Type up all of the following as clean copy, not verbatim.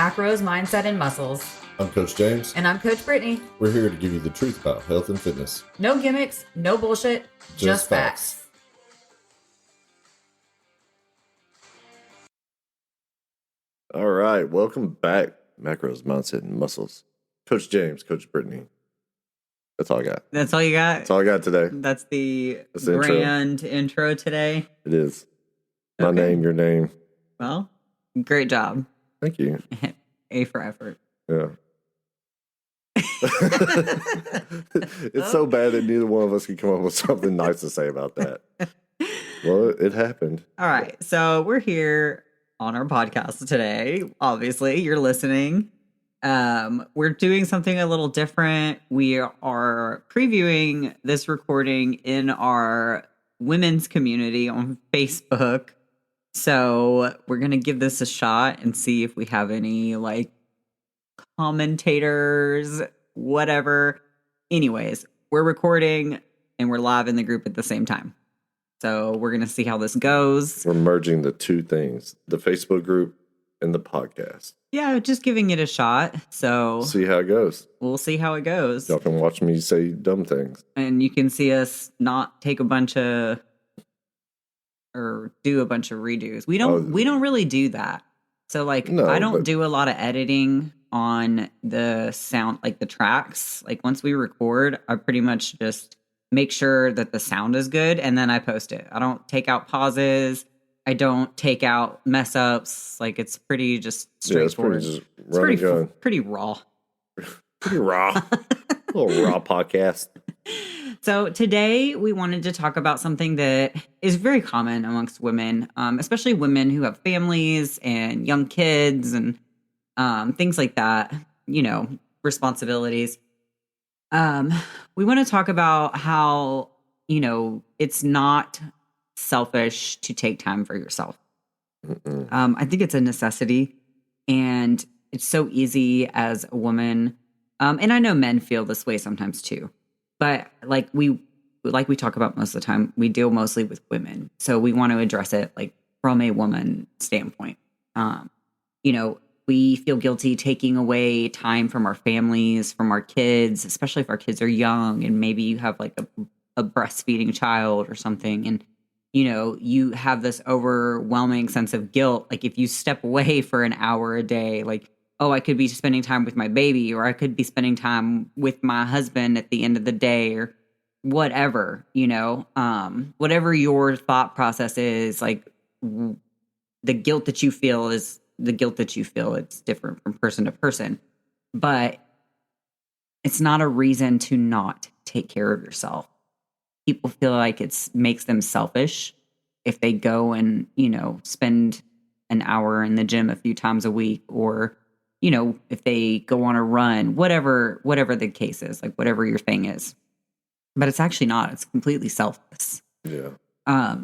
Macros, Mindset, and Muscles. I'm Coach James. And I'm Coach Brittany. We're here to give you the truth about health and fitness. No gimmicks, no bullshit, just facts. All right, welcome back, Macros, Mindset, and Muscles. Coach James, Coach Brittany. That's all I got. That's all you got? That's all I got today. That's the grand intro today? It is. My name, your name. Well, great job. Thank you. A for effort. Yeah. It's so bad that neither one of us can come up with something nice to say about that. Well, it happened. All right. So we're here on our podcast today. Obviously, you're listening. We're doing something a little different. We are previewing this recording in our women's community on Facebook. So we're going to give this a shot and see if we have any commentators, whatever. Anyways, we're recording and we're live in the group at the same time. So we're going to see how this goes. We're merging the two things, the Facebook group and the podcast. Yeah, just giving it a shot. So see how it goes. We'll see how it goes. Y'all can watch me say dumb things. And you can see us not take a bunch of or do a bunch of redos. We don't really do that. So I don't do a lot of editing on the sound, like the tracks. Like once we record, I pretty much just make sure that the sound is good and then I post it. I don't take out pauses. I don't take out mess ups. Like it's pretty just straightforward. Yeah, it's pretty raw. Pretty raw. A little raw podcast. So today we wanted to talk about something that is very common amongst women, especially women who have families and young kids and things like that, responsibilities. We want to talk about how, it's not selfish to take time for yourself. I think it's a necessity and it's so easy as a woman. And I know men feel this way sometimes too. But like we talk about most of the time, we deal mostly with women. So we want to address it from a woman standpoint. We feel guilty taking away time from our families, from our kids, especially if our kids are young and maybe you have a breastfeeding child or something. And, you have this overwhelming sense of guilt. Like if you step away for an hour a day, I could be spending time with my baby, or I could be spending time with my husband at the end of the day, or whatever, whatever your thought process is, the guilt that you feel is the guilt that you feel. It's different from person to person, but it's not a reason to not take care of yourself. People feel like it makes them selfish if they go and, spend an hour in the gym a few times a week, or if they go on a run, whatever the case is, whatever your thing is. But it's actually not. It's completely selfless. Yeah. A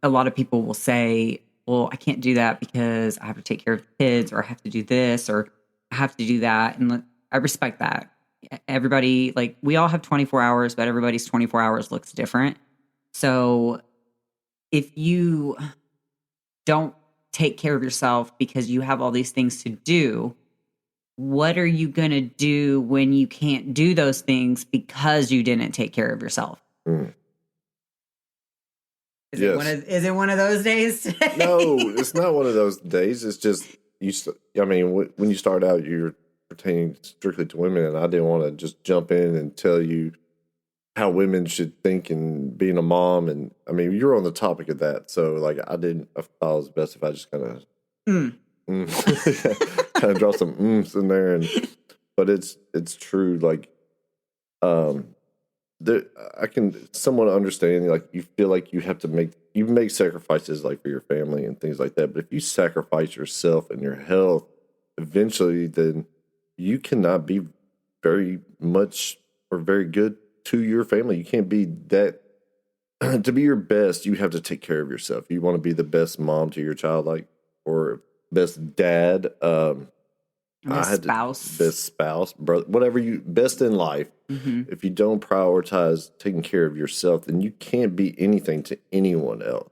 lot of people will say, well, I can't do that because I have to take care of the kids, or I have to do this, or I have to do that. And I respect that. Everybody, we all have 24 hours, but everybody's 24 hours looks different. So if you don't take care of yourself because you have all these things to do, what are you going to do when you can't do those things because you didn't take care of yourself? Is it one of those days today? No, it's not one of those days. It's just, when you start out, you're pertaining strictly to women, and I didn't want to just jump in and tell you how women should think and being a mom. And you're on the topic of that. So I thought it was best if I just kind of draw some in there. But it's true. I can somewhat understand, you feel like you have to make sacrifices for your family and things like that. But if you sacrifice yourself and your health, eventually then you cannot be very much or very good to your family. You can't be that. To be your best, you have to take care of yourself. You want to be the best mom to your child, or best dad, best spouse, brother, whatever best in life. Mm-hmm. If you don't prioritize taking care of yourself, then you can't be anything to anyone else.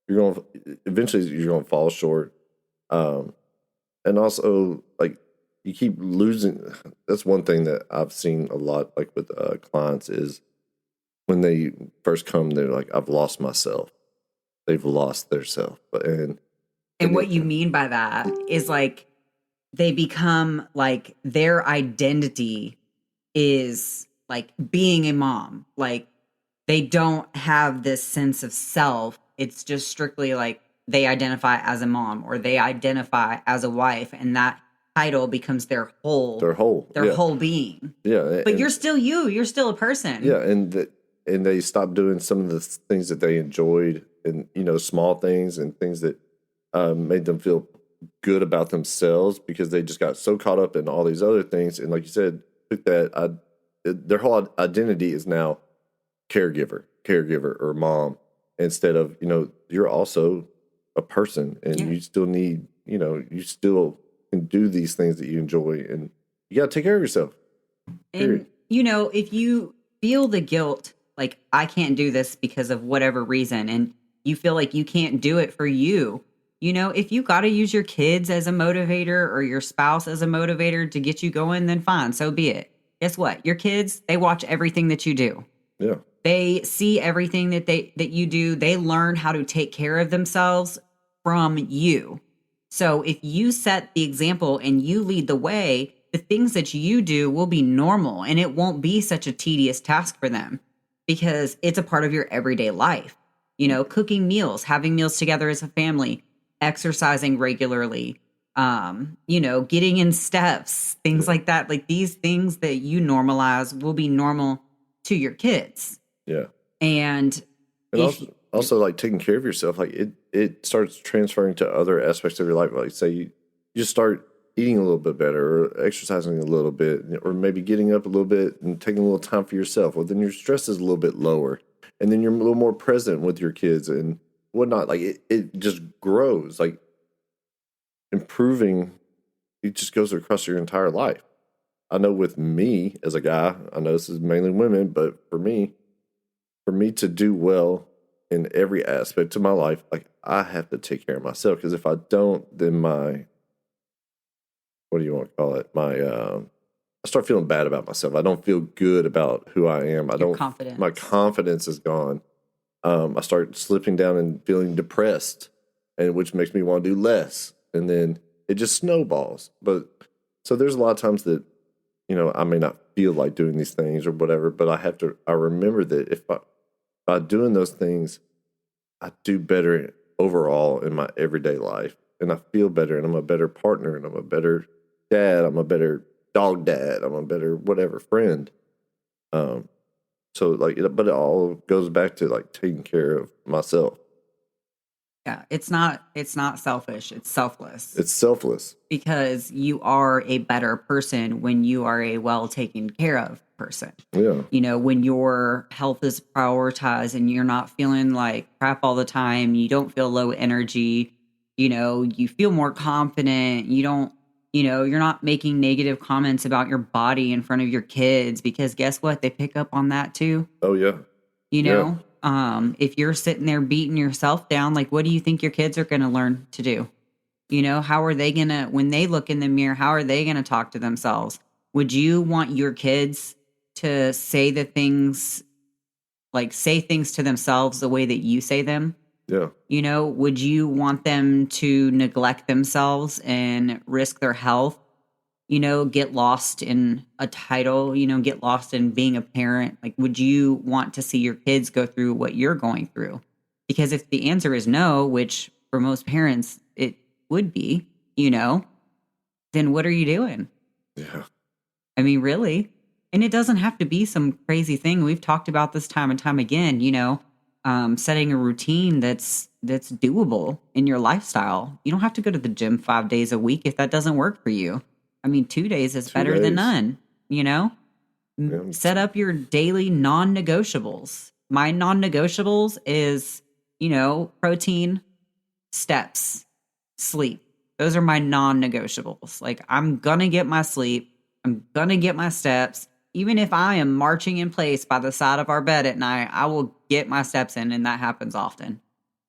Eventually you're going to fall short. And also, like, you keep losing. That's one thing that I've seen a lot, like with clients, is when they first come, they're like, "I've lost myself." They've lost their self, And and what you mean by that is like they become like their identity is like being a mom. Like they don't have this sense of self. It's just strictly like they identify as a mom or they identify as a wife, and that title becomes their whole, their whole being. yeah, But you're still you. You're still a person. yeah, and they stop doing some of the things that they enjoyed, and small things and things that made them feel good about themselves because they just got so caught up in all these other things. And like you said, took that their whole identity is now caregiver or mom, instead of you're also a person, and you still need you still can do these things that you enjoy, and you got to take care of yourself. And, if you feel the guilt, like, I can't do this because of whatever reason, and you feel like you can't do it for you, if you got to use your kids as a motivator or your spouse as a motivator to get you going, then fine, so be it. Guess what? Your kids, they watch everything that you do. Yeah. They see everything that you do. They learn how to take care of themselves from you. So if you set the example and you lead the way, the things that you do will be normal and it won't be such a tedious task for them because it's a part of your everyday life. Cooking meals, having meals together as a family, exercising regularly, getting in steps, things like that. Like these things that you normalize will be normal to your kids. Yeah. And also like taking care of yourself, like it starts transferring to other aspects of your life. Like say you just start eating a little bit better or exercising a little bit or maybe getting up a little bit and taking a little time for yourself. Well, then your stress is a little bit lower and then you're a little more present with your kids and whatnot. Like it just grows, like improving. It just goes across your entire life. I know with me as a guy, I know this is mainly women, but for me to do well in every aspect of my life, like I have to take care of myself. Because if I don't, then what do you want to call it? I start feeling bad about myself. I don't feel good about who I am. My confidence is gone. I start slipping down and feeling depressed, and which makes me want to do less. And then it just snowballs. But so there's a lot of times that, I may not feel like doing these things or whatever, but I remember that by doing those things, I do better overall in my everyday life. And I feel better, and I'm a better partner, and I'm a better dad, I'm a better dog dad, I'm a better whatever friend. So like, but it all goes back to like taking care of myself. yeah, it's not selfish, it's selfless. It's selfless. Because you are a better person when you are a well taken care of person. Yeah. When your health is prioritized and you're not feeling like crap all the time, you don't feel low energy, you feel more confident, you don't, you're not making negative comments about your body in front of your kids because guess what? They pick up on that too. Oh yeah. If you're sitting there beating yourself down, like what do you think your kids are going to learn to do? How are they going to, when they look in the mirror, how are they going to talk to themselves? Would you want your kids to say things to themselves the way that you say them? Yeah. Would you want them to neglect themselves and risk their health? Get lost in a title, get lost in being a parent. Like, would you want to see your kids go through what you're going through? Because if the answer is no, which for most parents, it would be, then what are you doing? Yeah. I mean, really? And it doesn't have to be some crazy thing. We've talked about this time and time again, setting a routine that's doable in your lifestyle. You don't have to go to the gym 5 days a week if that doesn't work for you. I mean, 2 days is better than none, Yeah. Set up your daily non-negotiables. My non-negotiables is, protein, steps, sleep. Those are my non-negotiables. Like, I'm going to get my sleep. I'm going to get my steps. Even if I am marching in place by the side of our bed at night, I will get my steps in, and that happens often.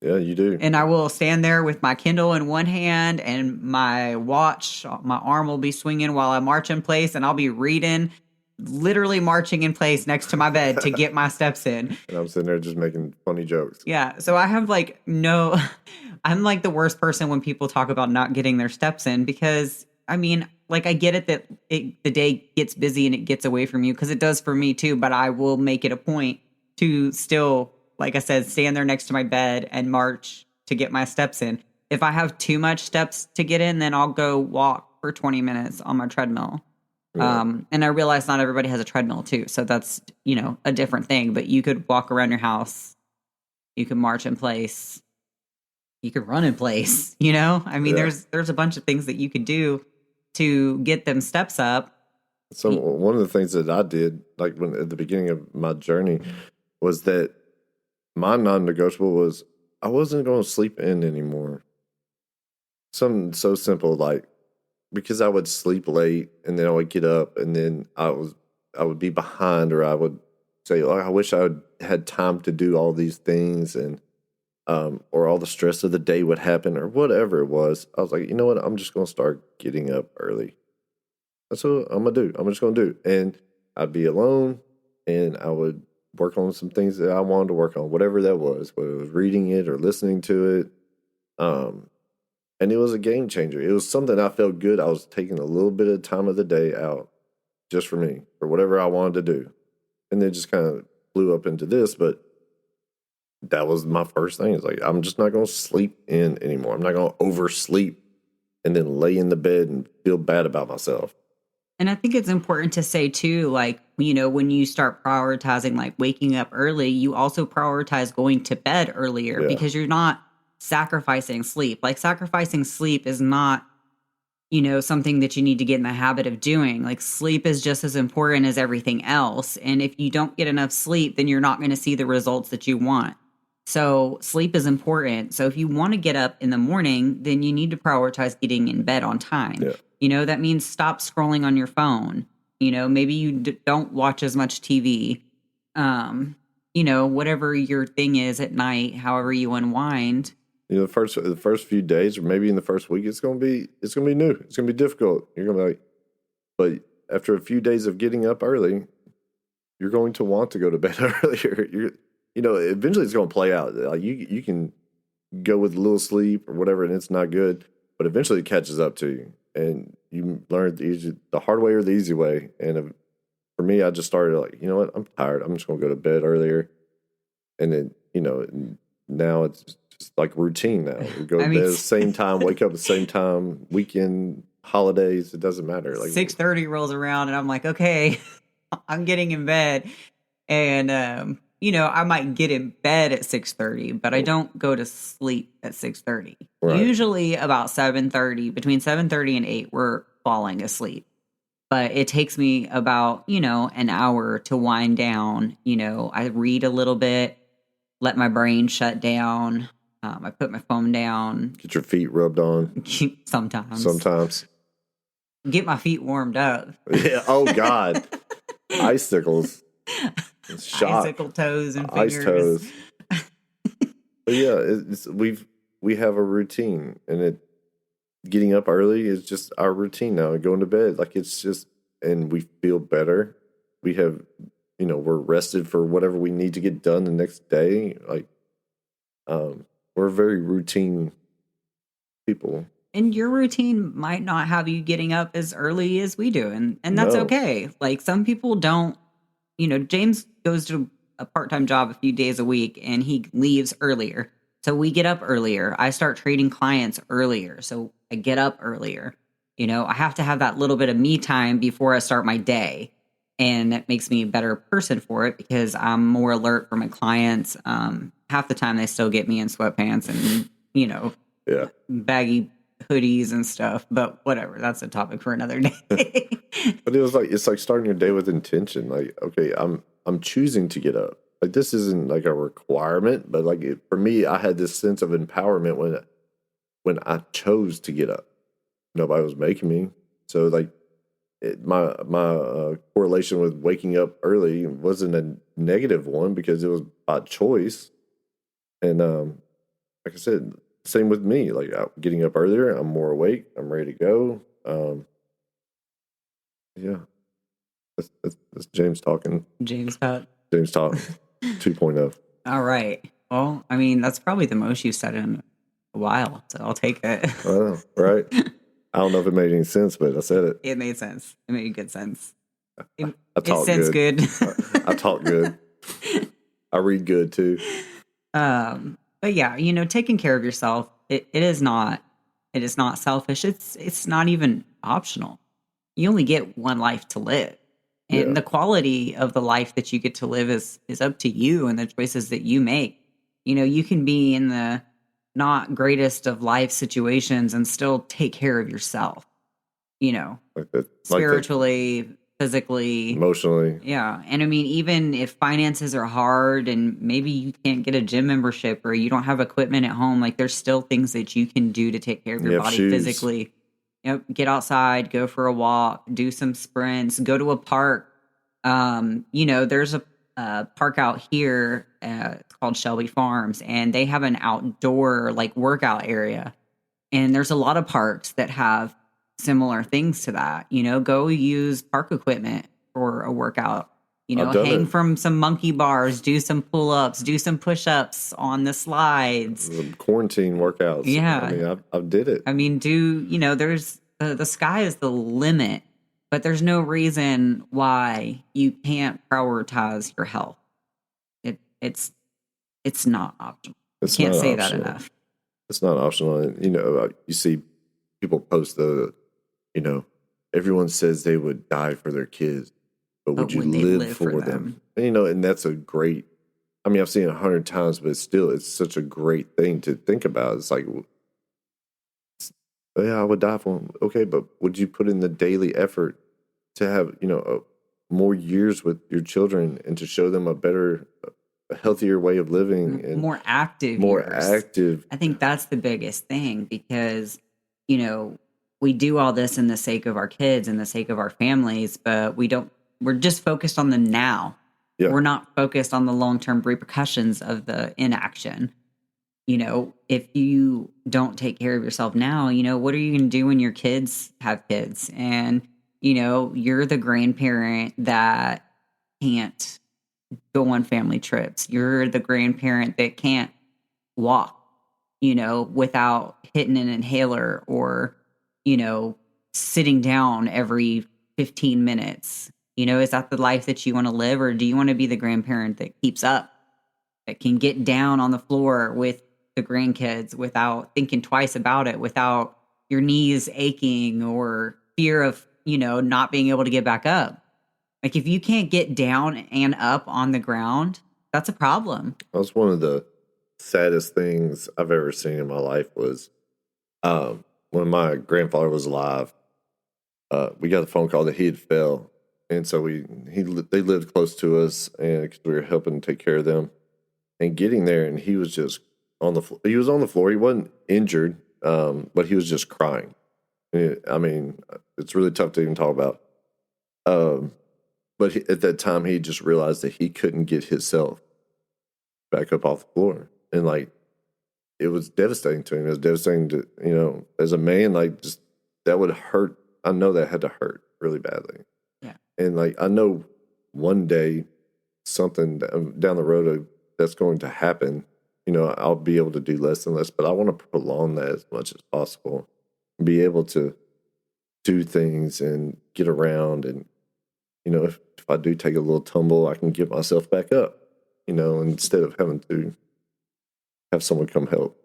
Yeah, you do. And I will stand there with my Kindle in one hand and my watch, my arm will be swinging while I march in place, and I'll be reading, literally marching in place next to my bed to get my steps in. And I'm sitting there just making funny jokes. Yeah. So I have like no, I'm like the worst person when people talk about not getting their steps in because I mean, like I get it that the day gets busy and it gets away from you because it does for me too, but I will make it a point to still, like I said, stand there next to my bed and march to get my steps in. If I have too much steps to get in, then I'll go walk for 20 minutes on my treadmill. Yeah. And I realize not everybody has a treadmill too. So that's, a different thing, but you could walk around your house, you could march in place, you could run in place, I mean, Yeah. there's a bunch of things that you could do to get them steps up. So one of the things that I did, like when at the beginning of my journey, was that my non-negotiable was I wasn't going to sleep in anymore. Something so simple, like because I would sleep late and then I would get up and then I would be behind, or I would say, "Oh, I wish I had time to do all these things," and or all the stress of the day would happen, or whatever it was. I was like, you know what? I'm just going to start getting up early. That's what I'm gonna do. I'm just gonna do, and I'd be alone, and I would work on some things that I wanted to work on, whatever that was, whether it was reading it or listening to it. Um, and it was a game changer. It was something I felt good. I was taking a little bit of time of the day out just for me, for whatever I wanted to do. And then just kind of blew up into this, but that was my first thing. It's like, I'm just not going to sleep in anymore. I'm not going to oversleep and then lay in the bed and feel bad about myself. And I think it's important to say too, like, when you start prioritizing like waking up early, you also prioritize going to bed earlier Yeah. because you're not sacrificing sleep. Like sacrificing sleep is not, something that you need to get in the habit of doing. Like sleep is just as important as everything else. And if you don't get enough sleep, then you're not going to see the results that you want. So sleep is important. So if you want to get up in the morning, then you need to prioritize getting in bed on time. Yeah. That means stop scrolling on your phone. Maybe you don't watch as much TV. Whatever your thing is at night, however you unwind. The first few days, or maybe in the first week, it's gonna be new. It's gonna be difficult. You're gonna be like, but after a few days of getting up early, you're going to want to go to bed earlier. Eventually it's gonna play out. Like you can go with a little sleep or whatever, and it's not good, but eventually it catches up to you, and you learn the hard way or the easy way. And for me, I just started like, you know what, I'm tired. I'm just gonna go to bed earlier, and then now it's just like routine now. We go to bed at the same time, wake up at the same time, weekend, holidays, it doesn't matter. Like 6:30 rolls around and I'm like, okay, I'm getting in bed. And I might get in bed at 6:30, but I don't go to sleep at 6:30. Right. Usually about 7:30, between 7:30 and 8, we're falling asleep. But it takes me about, an hour to wind down. I read a little bit, let my brain shut down. I put my phone down. Get your feet rubbed on. Sometimes. Get my feet warmed up. Yeah. Oh, God. Icicles. Icicle toes and fingers. Ice toes. But yeah, we have a routine, and getting up early is just our routine now, and going to bed. Like it's just, and we feel better. We have, we're rested for whatever we need to get done the next day. Like, we're very routine people. And your routine might not have you getting up as early as we do. And that's okay. Like some people don't, James goes to a part-time job a few days a week and he leaves earlier. So we get up earlier. I start trading clients earlier. So I get up earlier. I have to have that little bit of me time before I start my day. And that makes me a better person for it because I'm more alert for my clients. Half the time they still get me in sweatpants and, baggy hoodies and stuff. But whatever, that's a topic for another day. But it's like starting your day with intention. Like, okay, I'm choosing to get up. Like this isn't like a requirement, but like for me, I had this sense of empowerment when I chose to get up. Nobody was making me. So like my correlation with waking up early wasn't a negative one because it was by choice. And like I said, same with me. Like getting up earlier, I'm more awake. I'm ready to go. Yeah, that's James talking. James Pat. James talk 2.0. All right. Well, I mean, that's probably the most you've said in a while, so I'll take it. I know, right? I don't know if it made any sense, but I said it. It made sense. It made good sense. I It talk sounds good. good. I talk good. I read good too. But yeah, taking care of yourself, it is not selfish. It's not even optional. You only get one life to live. Yeah, And the quality of the life that you get to live is up to you and the choices that you make. You can be in the not greatest of life situations and still take care of yourself, you know, like that spiritually, physically. emotionally. Yeah. And I mean, even if finances are hard and maybe you can't get a gym membership or you don't have equipment at home, like there's still things that you can do to take care of your You have body shoes. physically. Get outside, go for a walk, do some sprints, go to a park. There's a park out here. It's called Shelby Farms, and they have an outdoor like workout area. And there's a lot of parks that have similar things to that. Go use park equipment for a workout. I've done Hang it. from some monkey bars, do some pull ups, do some push ups on the slides. The quarantine workouts. I Yeah. mean, I've did it. I mean, there's the sky is the limit, but there's no reason why you can't prioritize your health. It's not optional. It's Can't not say that optional. enough. It's not optional. And, you see people post you know, everyone says they would die for their kids, but would But you would they live live for for them? And that's a great, I mean, I've seen it 100 times, but still, it's such a great thing to think about. It's like, yeah, I would die for them. Okay, but would you put in the daily effort to have, more years with your children and to show them a healthier way of living and More active more years. active? I think that's the biggest thing because, we do all this in the sake of our kids and the sake of our families, but we're just focused on the now. Yeah, We're not focused on the long-term repercussions of the inaction. If you don't take care of yourself now, what are you going to do when your kids have kids? And, you're the grandparent that can't go on family trips. You're the grandparent that can't walk, without hitting an inhaler or, you know, sitting down every 15 minutes. Is that the life that you want to live? Or do you want to be the grandparent that keeps up, that can get down on the floor with the grandkids without thinking twice about it, without your knees aching or fear of, not being able to get back up? Like if you can't get down and up on the ground, that's a problem. that was one of the saddest things I've ever seen in my life was when my grandfather was alive. We got a phone call that he had fell, and so they lived close to us, and because we were helping take care of them, and getting there, and he was just on the floor. He was on the floor. He wasn't injured, but he was just crying. I mean, it's really tough to even talk about. But at that time, he just realized that he couldn't get himself back up off the floor, and like it was devastating to him. It was devastating to as a man, like just that would hurt. I know that had to hurt really badly. Yeah. And like I know one day something down the road that's going to happen. I'll be able to do less and less, but I want to prolong that as much as possible. Be able to do things and get around, and if I do take a little tumble, I can get myself back up. Instead of having to have someone come help.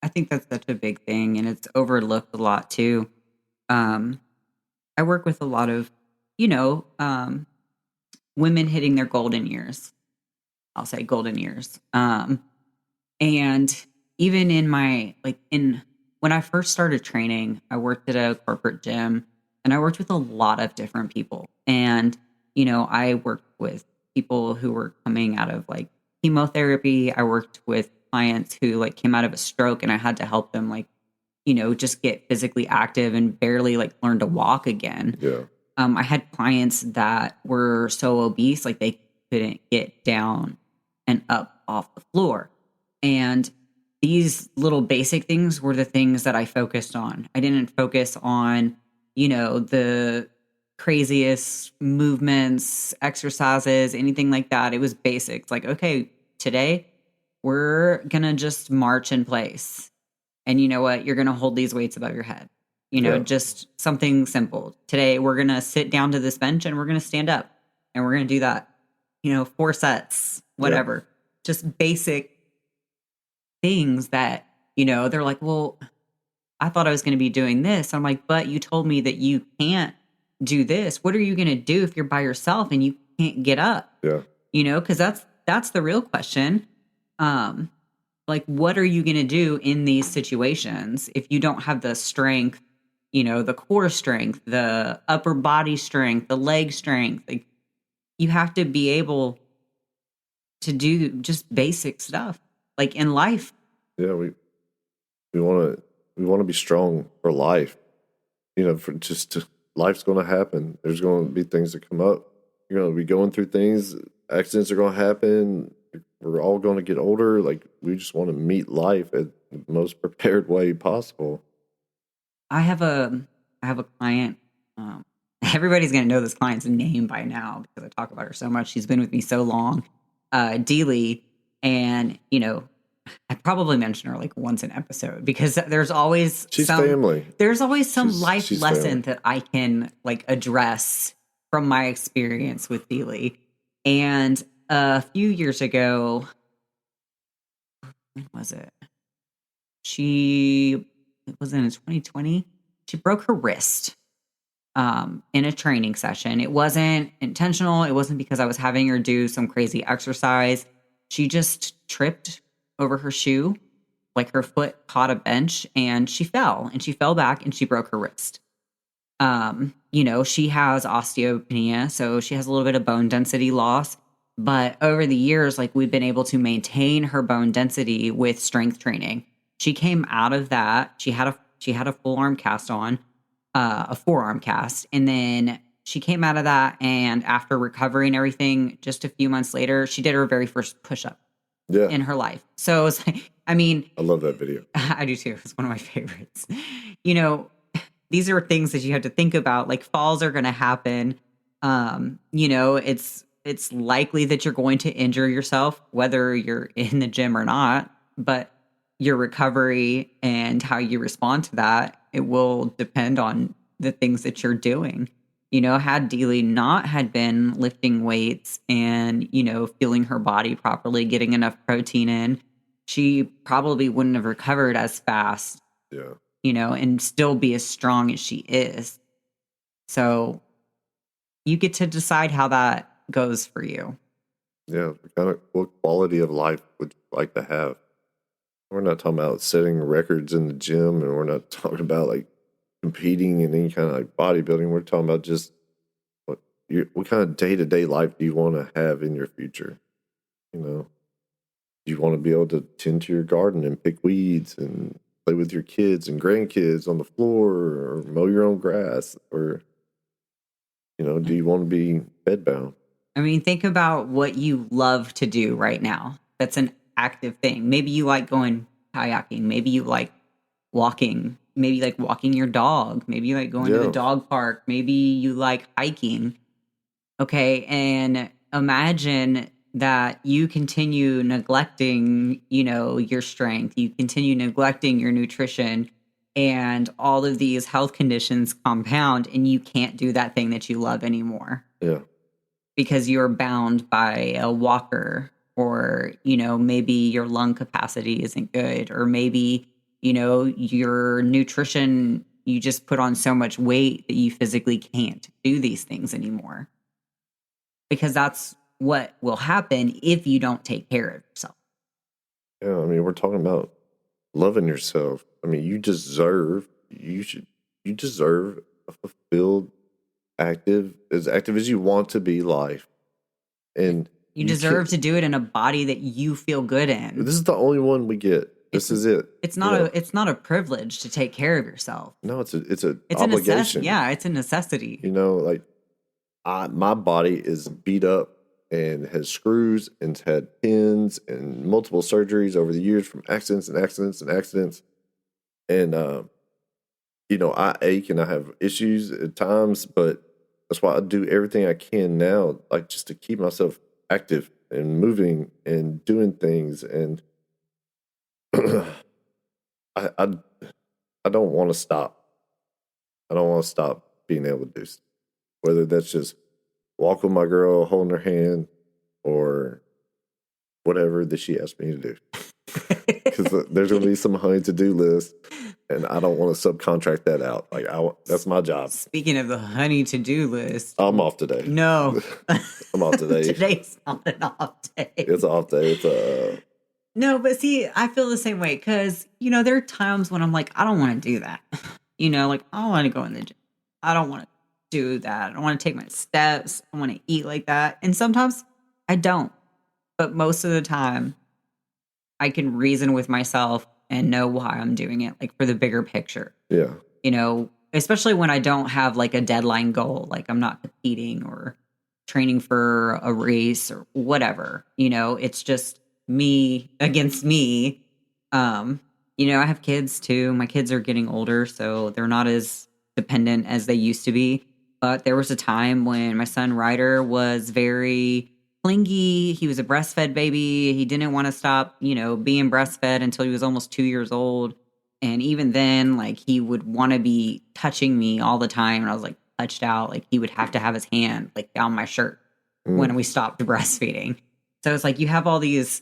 I think that's such a big thing and it's overlooked a lot too. I work with a lot of, women hitting their golden years. I'll say golden years. And even in when I first started training, I worked at a corporate gym and I worked with a lot of different people. And, I worked with people who were coming out of like chemotherapy. I worked with clients who like came out of a stroke and I had to help them like, just get physically active and barely like learn to walk again. Yeah. I had clients that were so obese, like they couldn't get down and up off the floor. And these little basic things were the things that I focused on. I didn't focus on, the craziest movements, exercises, anything like that. It was basics. Like, okay, today we're going to just march in place. And you know what? You're going to hold these weights above your head. Yeah. Just something simple. Today we're going to sit down to this bench and we're going to stand up and we're going to do that. 4 sets, Yeah. whatever. Just basic things that, they're like, well, I thought I was going to be doing this. I'm like, but you told me that you can't do this. What are you going to do if you're by yourself and you can't get up? Yeah. Because that's the real question. Like, what are you going to do in these situations if you don't have the strength, the core strength, the upper body strength, the leg strength? Like, you have to be able to do just basic stuff, like in life. Yeah. We want to be strong for life. For life's going to happen. There's going to be things that come up. You're going to be going through things. Accidents are going to happen. We're all going to get older. Like, we just want to meet life at the most prepared way possible. I have a client. Everybody's going to know this client's name by now because I talk about her so much. She's been with me so long, Deely, and I probably mention her like once an episode because there's always She's family. There's always some life she's lesson family. that I can like address from my experience with Deely. And a few years ago, when was it? It was in 2020. She broke her wrist in a training session. It wasn't intentional. It wasn't because I was having her do some crazy exercise. She just tripped over her shoe, like her foot caught a bench and she fell back and she broke her wrist. She has osteopenia, so she has a little bit of bone density loss. But over the years, like we've been able to maintain her bone density with strength training. She came out of that. She had a full arm cast on, a forearm cast, and then she came out of that. And after recovery and everything, just a few months later, she did her very first push up in her life. So it's like, I love that video. I do too. It's one of my favorites. These are things that you have to think about. Like, falls are going to happen. It's likely that you're going to injure yourself, whether you're in the gym or not, but your recovery and how you respond to that, it will depend on the things that you're doing. Had Deely not had been lifting weights and, fueling her body properly, getting enough protein in, she probably wouldn't have recovered as fast. Yeah. And still be as strong as she is. So you get to decide how that goes for you. Yeah. What quality of life would you like to have? We're not talking about setting records in the gym, and we're not talking about like competing in any kind of like bodybuilding. We're talking about just what kind of day-to-day life do you want to have in your future? Do you want to be able to tend to your garden and pick weeds and play with your kids and grandkids on the floor, or mow your own grass, or do you want to be bedbound? Think about what you love to do right now. That's an active thing. Maybe you like going kayaking. Maybe you like walking. Maybe you like walking your dog. Maybe you like going to the dog park. Maybe you like hiking. Okay, and imagine that you continue neglecting, your strength, you continue neglecting your nutrition, and all of these health conditions compound, and you can't do that thing that you love anymore. Yeah. Because you're bound by a walker, or, maybe your lung capacity isn't good, or maybe, your nutrition, you just put on so much weight that you physically can't do these things anymore. Because that's what will happen if you don't take care of yourself. Yeah, we're talking about loving yourself. You deserve a fulfilled, as active as you want to be life. And you deserve to do it in a body that you feel good in. This is the only one we get. This is it. It's not a privilege to take care of yourself. No, it's an obligation. It's a necessity. My body is beat up and has screws and had pins and multiple surgeries over the years from accidents and accidents and accidents. And, I ache and I have issues at times, but that's why I do everything I can now, like just to keep myself active and moving and doing things. And I, I, I don't want to stop. I don't want to stop being able to do stuff. Whether that's just walk with my girl, holding her hand, or whatever that she asked me to do. Because there's going to be some honey to-do list, and I don't want to subcontract that out. Like, that's my job. Speaking of the honey to-do list. I'm off today. No. I'm off today. Today's not an off day. It's an off day. It's No, but see, I feel the same way because, there are times when I'm like, I don't want to do that. Like, I don't want to go in the gym. I don't want to do that. I don't want to take my steps. I want to eat like that. And sometimes I don't. But most of the time, I can reason with myself and know why I'm doing it, like for the bigger picture. Yeah. Especially when I don't have like a deadline goal, like I'm not competing or training for a race or whatever. It's just me against me. I have kids too. My kids are getting older, so they're not as dependent as they used to be. But there was a time when my son Ryder was very clingy. He was a breastfed baby. He didn't want to stop, being breastfed until he was almost 2 years old. And even then, like, he would want to be touching me all the time. And I was like touched out. Like, he would have to have his hand like down my shirt when we stopped breastfeeding. So it's like you have all these,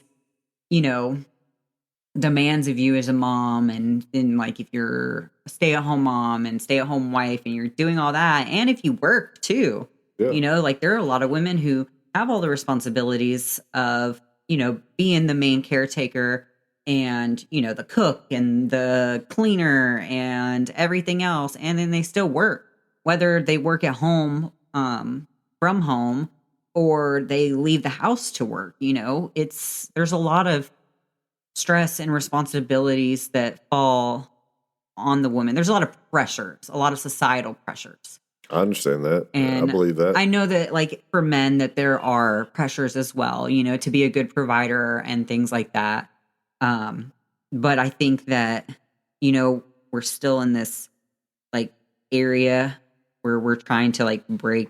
demands of you as a mom, and then like if you're a stay-at-home mom and stay-at-home wife and you're doing all that, and if you work too, like there are a lot of women who have all the responsibilities of being the main caretaker and the cook and the cleaner and everything else, and then they still work, whether they work at home from home or they leave the house to work. There's a lot of stress and responsibilities that fall on the woman. There's a lot of pressures, a lot of societal pressures. I understand that. And I believe that. I know that like for men that there are pressures as well, to be a good provider and things like that. But I think that, we're still in this like area where we're trying to like break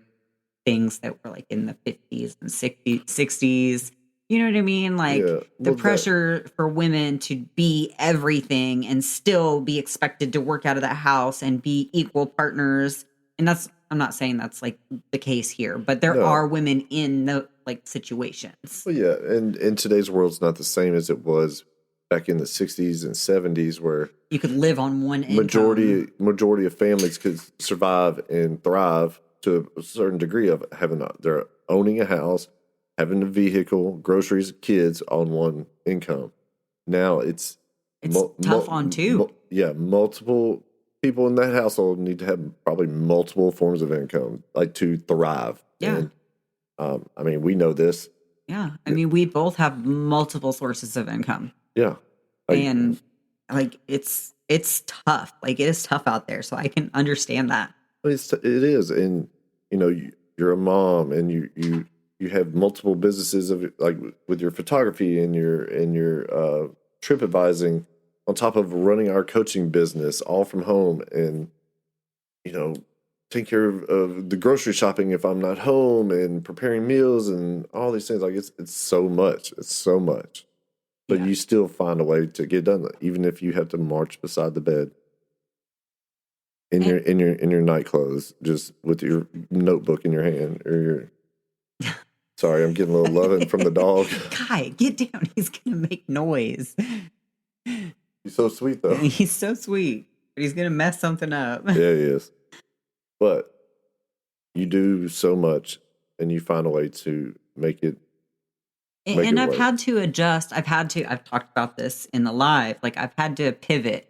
things that were like in the 50s and 60s. You know what I mean? Like the pressure for women to be everything and still be expected to work out of that house and be equal partners. And I'm not saying that's like the case here, but there are women in the like situations. Well, yeah. And in today's world, it's not the same as it was back in the 60s and 70s where you could live on one income. Majority of families could survive and thrive to a certain degree of they're owning a house, having a vehicle, groceries, kids on one income. Now it's tough on two. Multiple people in that household need to have probably multiple forms of income, like to thrive. Yeah. And, we know this. Yeah. We both have multiple sources of income. Yeah. And like, it's tough. Like it is tough out there. So I can understand that. It is. And, you're a mom and you have multiple businesses of like with your photography and your trip advising on top of running our coaching business all from home and, take care of the grocery shopping if I'm not home and preparing meals and all these things. Like it's so much. It's so much. But you still find a way to get done, even if you have to march beside the bed in your night clothes, just with your notebook in your hand or your. Sorry, I'm getting a little loving from the dog. Kai, get down. He's going to make noise. He's so sweet, though. He's so sweet. But he's going to mess something up. Yeah, he is. But you do so much, and you find a way to make it. And I've had to adjust. I've talked about this in the live. Like, I've had to pivot,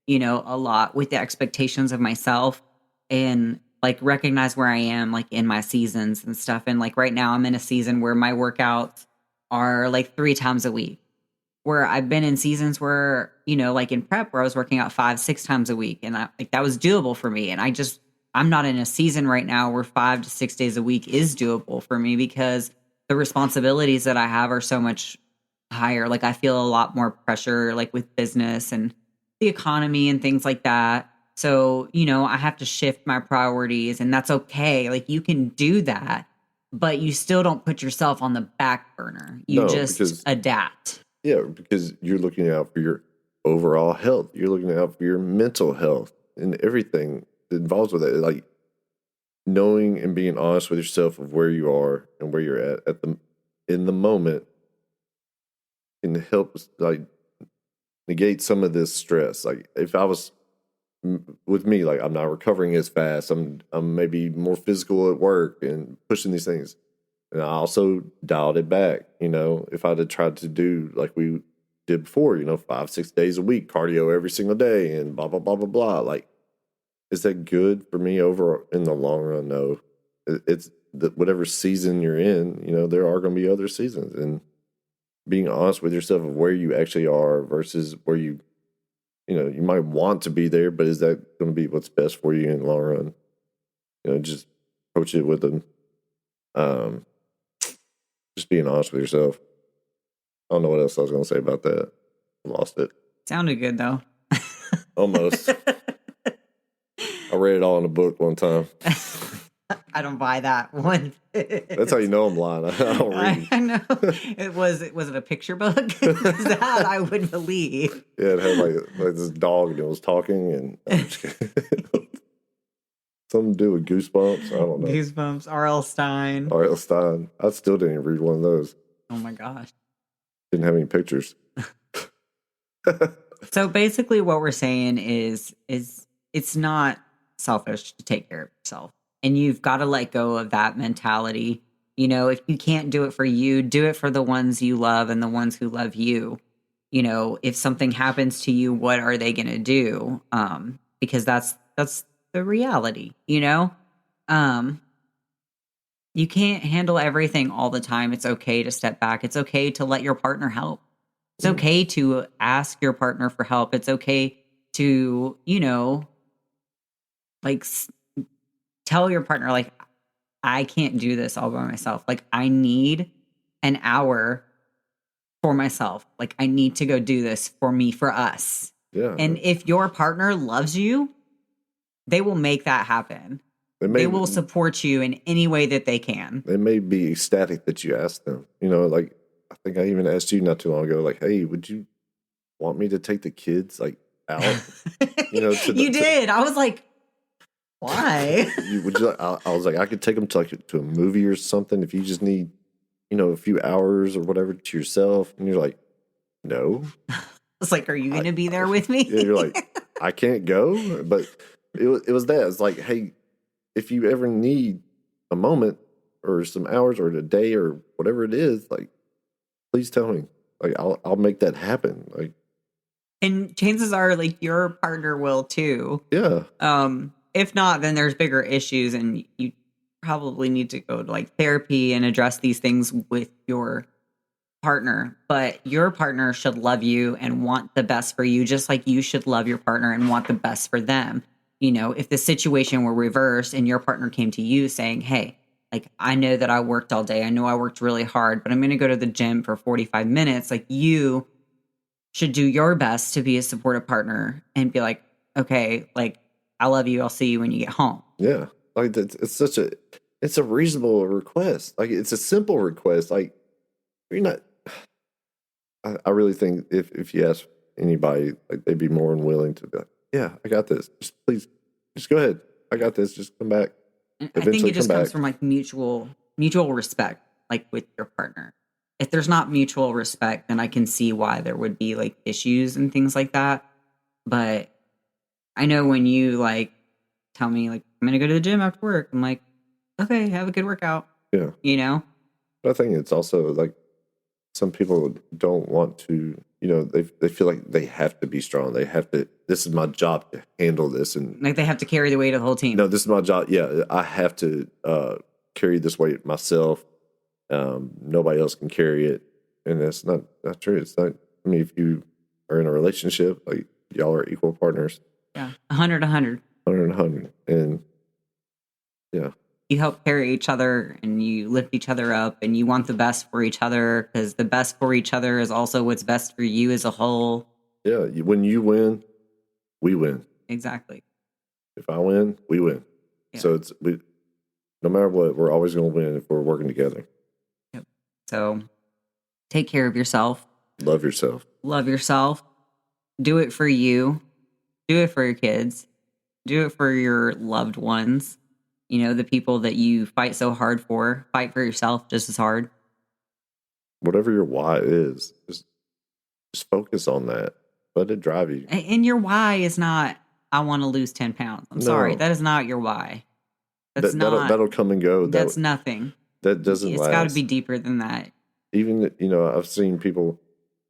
a lot with the expectations of myself and like recognize where I am like in my seasons and stuff. And like right now I'm in a season where my workouts are like 3 times a week, where I've been in seasons where, like in prep where I was working out 5-6 times a week. And that was doable for me. And I'm not in a season right now where 5 to 6 days a week is doable for me because the responsibilities that I have are so much higher. Like I feel a lot more pressure like with business and the economy and things like that. So, I have to shift my priorities and that's okay. Like you can do that, but you still don't put yourself on the back burner. You No, just because adapt. yeah, because you're looking out for your overall health. You're looking out for your mental health and everything that involves with it. Like knowing and being honest with yourself of where you are and where you're at the in the moment can help like negate some of this stress. Like if I was with me, like I'm not recovering as fast. I'm maybe more physical at work and pushing these things. And I also dialed it back. If I'd have tried to do like we did before, 5, 6 days a week, cardio every single day, and blah blah blah blah blah. Like, is that good for me over in the long run? No. It's whatever season you're in. There are going to be other seasons, and being honest with yourself of where you actually are versus where you might want to be there, but is that going to be what's best for you in the long run? Just approach it with them. Just being honest with yourself. I don't know what else I was going to say about that. I lost it. Sounded good though. Almost. I read it all in a book one time. I don't buy that one. That's how you know I'm lying. I don't read. I know. Was it a picture book? That I would believe. Yeah, it had like this dog and it was talking and I'm just kidding. Something to do with Goosebumps. I don't know. Goosebumps, R.L. Stein. R.L. Stein. I still didn't even read one of those. Oh my gosh. Didn't have any pictures. So basically what we're saying is it's not selfish to take care of yourself. And you've got to let go of that mentality. If you can't do it for you, do it for the ones you love and the ones who love you. If something happens to you, what are they going to do? Because that's the reality, you can't handle everything all the time. It's okay to step back. It's okay to let your partner help. It's okay to ask your partner for help. It's okay to, like tell your partner, like, I can't do this all by myself. Like, I need an hour for myself. Like, I need to go do this for me, for us. Yeah. And if your partner loves you, they will make that happen. They will support you in any way that they can. They may be ecstatic that you asked them. Like, I think I even asked you not too long ago, like, hey, would you want me to take the kids, like, out? You did. I was like, why? Would you? I was like, I could take them to a movie or something if you just need, a few hours or whatever to yourself. And you're like, no. It's like, are you going to be there with me? Yeah, you're like, I can't go. But it was that. It's like, hey, if you ever need a moment or some hours or a day or whatever it is, like, please tell me. Like, I'll make that happen. Like, and chances are, like, your partner will too. Yeah. If not, then there's bigger issues, and you probably need to go to like therapy and address these things with your partner. But your partner should love you and want the best for you, just like you should love your partner and want the best for them. If the situation were reversed and your partner came to you saying, hey, like, I know that I worked all day. I know I worked really hard, but I'm going to go to the gym for 45 minutes. Like, you should do your best to be a supportive partner and be like, okay, like, I love you. I'll see you when you get home. Yeah. Like, it's a reasonable request. Like, it's a simple request. Like, you're not, I really think if you ask anybody, like, they'd be more than willing to be like, yeah, I got this. Just go ahead. I got this. Just come back. I think it just comes from like mutual respect, like with your partner. If there's not mutual respect, then I can see why there would be like issues and things like that. But I know when you like tell me like, I'm going to go to the gym after work, I'm like, okay, have a good workout. Yeah. But I think it's also like some people don't want to, they feel like they have to be strong. They have to, this is my job to handle this. And like they have to carry the weight of the whole team. No, this is my job. Yeah. I have to carry this weight myself. Nobody else can carry it. And that's not true. It's not, I mean, if you are in a relationship, like, y'all are equal partners. Yeah. 100. 100. And yeah. you help carry each other and you lift each other up and you want the best for each other because the best for each other is also what's best for you as a whole. Yeah, when you win, we win. Exactly. If I win, we win. Yeah. So no matter what, we're always going to win if we're working together. Yep. So take care of yourself. Love yourself. Love yourself. Do it for you. Do it for your kids. Do it for your loved ones. The people that you fight so hard for. Fight for yourself just as hard. Whatever your why is, just focus on that. Let it drive you. And your why is not, I want to lose 10 pounds. I'm sorry. That is not your why. That'll come and go. That's nothing. That doesn't last. It's got to be deeper than that. Even, I've seen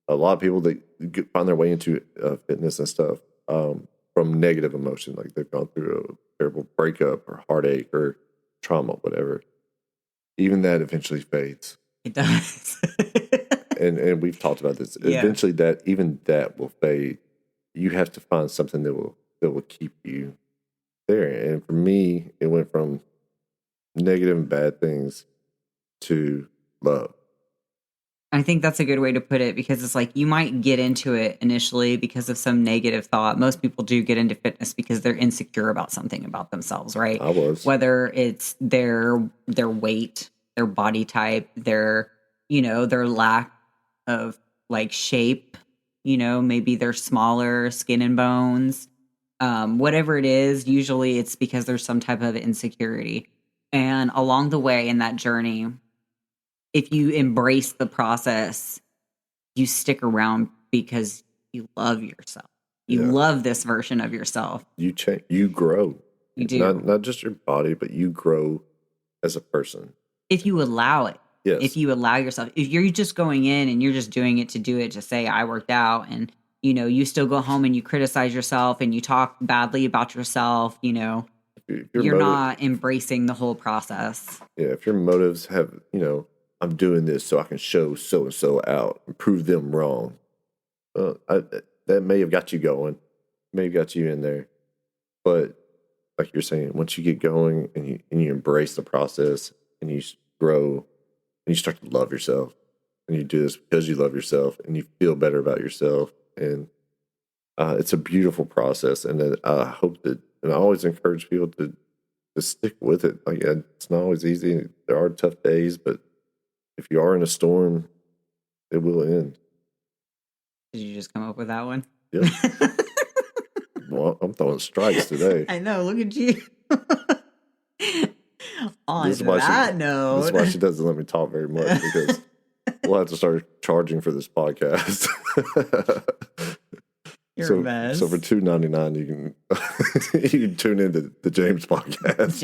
a lot of people that find their way into fitness and stuff from negative emotion. Like they've gone through a terrible breakup or heartache or trauma, whatever. Even that eventually fades. It does. and we've talked about this. Yeah. Eventually that will fade. You have to find something that will keep you there. And for me, it went from negative and bad things to love. I think that's a good way to put it because it's like you might get into it initially because of some negative thought. Most people do get into fitness because they're insecure about something about themselves, right? I was. Whether it's their weight, their body type, their lack of like shape, maybe they're smaller, skin and bones, whatever it is, usually it's because there's some type of insecurity. And along the way in that journey, if you embrace the process, you stick around because you love yourself. You love this version of yourself. You change, you grow. You do. Not just your body, but you grow as a person. If you allow it. Yes. If you allow yourself. If you're just going in and you're just doing it to do it, to say I worked out, and you still go home and you criticize yourself and you talk badly about yourself, you're not embracing the whole process. Yeah, if your motives have, I'm doing this so I can show so and so out and prove them wrong. That may have got you going, may have got you in there, but like you're saying, once you get going and you embrace the process and you grow and you start to love yourself and you do this because you love yourself and you feel better about yourself, and it's a beautiful process. And I hope that, and I always encourage people to stick with it. Like it's not always easy. There are tough days, but if you are in a storm, it will end. Did you just come up with that one? Yeah. Well, I'm throwing strikes today. I know. Look at you. On note. This is why she doesn't let me talk very much, because we'll have to start charging for this podcast. You're a mess. So for $2.99, you can tune into the James podcast.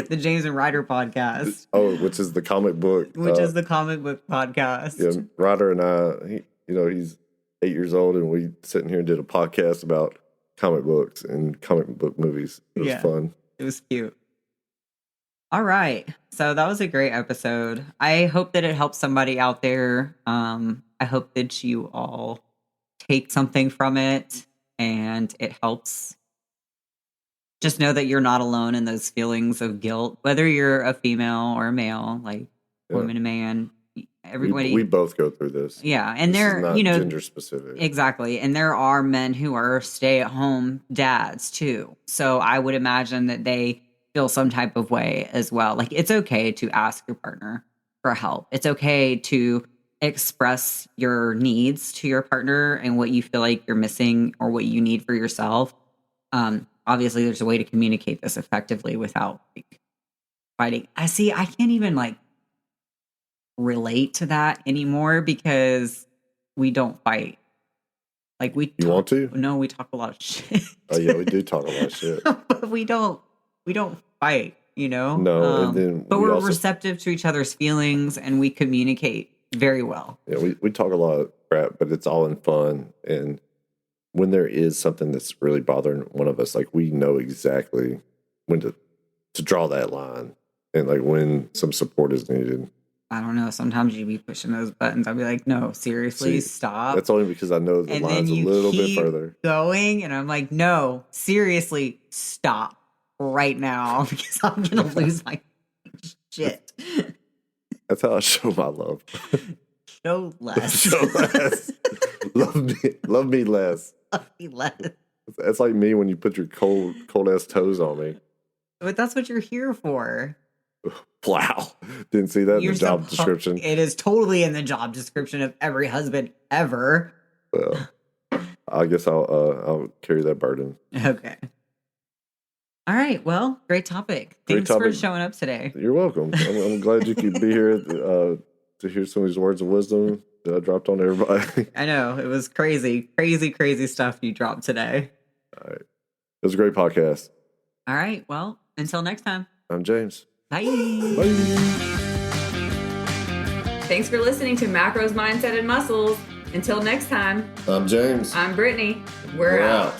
The James and Ryder podcast. Oh, which is the comic book. Is the comic book podcast. Yeah, Ryder and I, he's 8 years old, and we sitting here and did a podcast about comic books and comic book movies. It was fun. It was cute. All right. So that was a great episode. I hope that it helps somebody out there. I hope that you all take something from it and it helps. Just know that you're not alone in those feelings of guilt, whether you're a female or a male, like woman and man. Everybody, we both go through this. Yeah, and they're not gender specific. Exactly, and there are men who are stay-at-home dads too. So I would imagine that they feel some type of way as well. Like it's okay to ask your partner for help. It's okay to express your needs to your partner and what you feel like you're missing or what you need for yourself. Obviously, there's a way to communicate this effectively without fighting. I can't even relate to that anymore because we don't fight. You want to? No, we talk a lot of shit. Oh yeah, we do talk a lot of shit. But we don't fight, No, and then but we're receptive to each other's feelings and we communicate very well. Yeah, we talk a lot of crap, but it's all in fun. And when there is something that's really bothering one of us, we know exactly when to draw that line, and when some support is needed. I don't know. Sometimes you'd be pushing those buttons. I'd be like, no, seriously, stop. That's only because I know the line's a little bit further. Going, and I'm like, no, seriously, stop. right now because I'm gonna lose my shit. That's how I show my love. Show less. Show less. Love me less. Love me less. That's like me when you put your cold ass toes on me. But that's what you're here for. Wow. Didn't see that in the job description. It is totally in the job description of every husband ever. Well, I guess I'll carry that burden. Okay. All right. Well, great topic. Thanks for showing up today. You're welcome. I'm glad you could be here to hear some of these words of wisdom that I dropped on everybody. I know. It was crazy, crazy, crazy stuff you dropped today. All right. It was a great podcast. All right. Well, until next time. I'm James. Bye. Bye. Thanks for listening to Macros, Mindset, and Muscles. Until next time. I'm James. I'm Brittany. We're out.